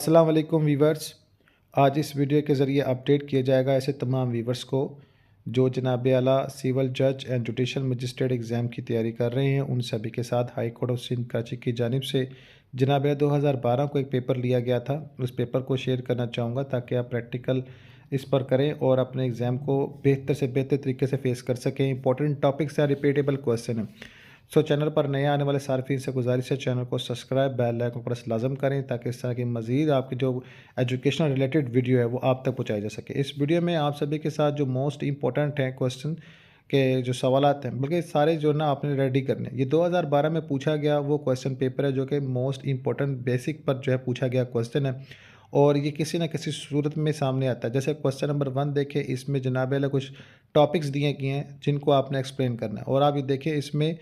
अस्सलाम वालेकुम वीवर्स। आज इस वीडियो के ज़रिए अपडेट किया जाएगा ऐसे तमाम वीवर्स को जो जनाब आला सिविल जज एंड जुडिशल मजिस्ट्रेट एग्ज़ाम की तैयारी कर रहे हैं। उन सभी के साथ high court of Sindh Karachi की जानिब से जनाब 2012 को एक पेपर लिया गया था। उस पेपर को शेयर करना चाहूँगा ताकि आप प्रैक्टिकल इस पर करें और अपने एग्ज़ाम को बेहतर से बेहतर तरीके से फेस कर सकें। इंपॉर्टेंट टॉपिक्स हैं, रिपीटेबल क्वेश्चन हैं। चैनल पर नए आने वाले सार्फिन से गुजारिश है चैनल को सब्सक्राइब बेल आइकन प्रेस लाजम करें ताकि इस तरह की मज़ीद आपकी जो एजुकेशनल रिलेटेड वीडियो है वो आप तक पहुँचाई जा सके। इस वीडियो में आप सभी के साथ जो मोस्ट इंपॉर्टेंट है क्वेश्चन के जो सवालात हैं, बल्कि सारे जो ना आपने रेडी करने, ये 2012 में पूछा गया वो क्वेश्चन पेपर है जो कि मोस्ट इंपॉर्टेंट बेसिक पर जो है पूछा गया क्वेश्चन है और ये किसी न किसी सूरत में सामने आता है। जैसे क्वेश्चन नंबर 1 देखें, इसमें जनाब आला कुछ टॉपिक्स दिए गए हैं जिनको आपने एक्सप्लेन करना है और आप ये देखें इसमें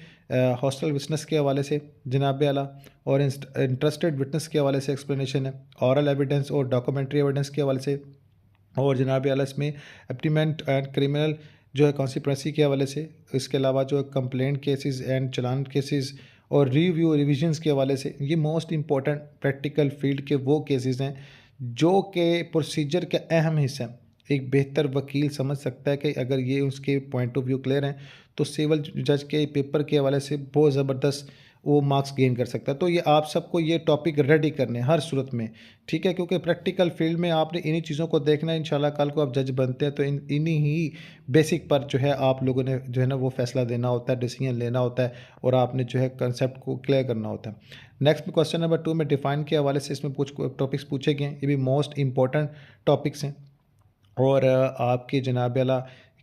हॉस्टल विटनेस के हवाले से जनाब आला और इंटरेस्टेड विटनेस के हवाले से एक्सप्लेनेशन है, ऑरल एविडेंस और डॉक्यूमेंट्री एविडेंस के हवाले से, और जनाब आला इसमें एप्टीमेंट एंड क्रिमिनल जो है कॉन्सिक्वेंसी के हवाले से, इसके अलावा जो complaint cases and challan cases और रिव्यू रिविजन्स के हवाले से। ये मोस्ट इंपॉर्टेंट प्रैक्टिकल फील्ड के वो केसेस हैं जो कि प्रोसीजर के अहम हिस्से हैं। एक बेहतर वकील समझ सकता है कि अगर ये उसके पॉइंट ऑफ व्यू क्लियर हैं तो सिविल जज के पेपर के हवाले से बहुत ज़बरदस्त वो मार्क्स गेन कर सकता है। तो ये आप सबको ये टॉपिक रेडी करने हैं हर सूरत में, ठीक है, क्योंकि प्रैक्टिकल फील्ड में आपने इन्हीं चीज़ों को देखना है। इंशाल्लाह कल को आप जज बनते हैं तो इन्हीं ही बेसिक पर जो है आप लोगों ने जो है ना वो फैसला देना होता है, डिसीजन लेना होता है और आपने जो है कंसेप्ट को क्लियर करना होता है। नेक्स्ट क्वेश्चन नंबर 2 में डिफाइन के हवाले से इसमें कुछ टॉपिक्स पूछे गए हैं। ये भी मोस्ट इंपॉर्टेंट टॉपिक्स हैं और आपके जनाब आला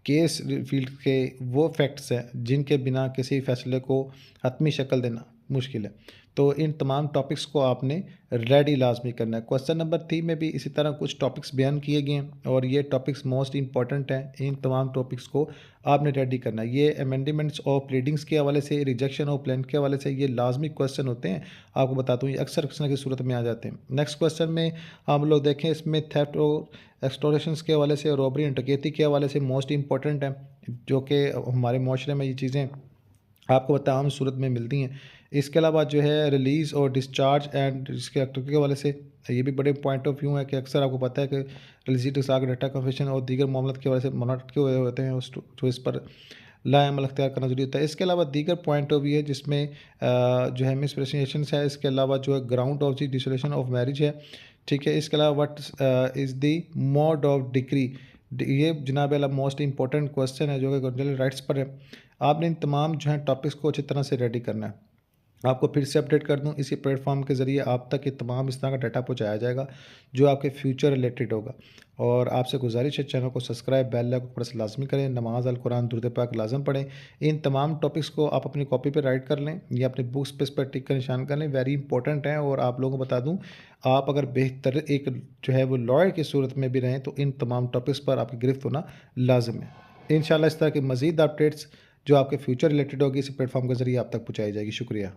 केस फील्ड के वो फैक्ट्स हैं जिनके बिना किसी फैसले को हतमी शक्ल देना मुश्किल है। तो इन तमाम टॉपिक्स को आपने रेडी लाजमी करना है। क्वेश्चन नंबर 3 में भी इसी तरह कुछ टॉपिक्स बयान किए गए हैं और ये टॉपिक्स मोस्ट इंपॉर्टेंट हैं। इन तमाम टॉपिक्स को आपने रेडी करना है। ये अमेंडमेंट्स और प्लीडिंग्स के हवाले से, रिजेक्शन ऑफ प्लान के हवाले से ये लाजमी क्वेश्चन होते हैं। आपको बताता हूँ ये अक्सर क्वेश्चन की सूरत में आ जाते हैं। नेक्स्ट क्वेश्चन में हम लोग देखें, इसमें थेफ्ट और एक्सटॉर्शंस के हवाले से, रॉबरी एंड डकैती के हवाले से मोस्ट इंपॉर्टेंट है जो कि हमारे माशरे में ये चीज़ें आपको पता आम सूरत में मिलती हैं। इसके अलावा जो है रिलीज़ और डिस्चार्ज एंड इसके एक्टिविटी के हवाले से ये भी बड़े पॉइंट ऑफ व्यू है कि अक्सर आपको पता है कि रिलीज डिसाग डाटा कन्फेशन और दीगर मामलों के वजह से मनाट के हुए होते हैं उस जो इस पर लाएमल अख्तियार करना जरूरी होता है। इसके अलावा दीगर पॉइंट ऑफ व्यू है जिसमें जो है मिसप्रेसिएशन है। इसके अलावा जो है ground of the dissolution of marriage है, ठीक है। इसके अलावा what is the mode of decree, ये जनाब अला मोस्ट इंपॉर्टेंट क्वेश्चन है जो कि कॉन्स्टिट्यूशनल राइट्स पर है। आपने इन तमाम जो है टॉपिक्स को अच्छी तरह से रेडी करना है। आपको फिर से अपडेट कर दूं, इसी प्लेटफॉर्म के ज़रिए आप तक ये तमाम इस तरह का डाटा पहुंचाया जाएगा जो आपके फ्यूचर रिलेटेड होगा। और आपसे गुजारिश है चैनल को सब्सक्राइब बेल आइकन को प्रेस लाजमी करें, नमाज अल कुरान दुरूद पाक लाजम पढ़ें। इन तमाम टॉपिक्स को आप अपनी कॉपी पर राइट कर लें या अपनी बुक्स पे इस पर टिक कर निशान कर लें, वेरी इंपॉर्टेंट है। और आप लोगों को बता दूँ, आप अगर बेहतर एक जो है वो लॉयर की सूरत में भी रहें तो इन तमाम टॉपिक्स पर आपकी गिरफ्त होना लाजम है। इंशाल्लाह इस तरह की मज़ीद अपडेट्स जो आपके फ्यूचर रिलेटेड होगी इस प्लेटफॉर्म के ज़रिए आप तक पहुँचाई जाएगी। शुक्रिया।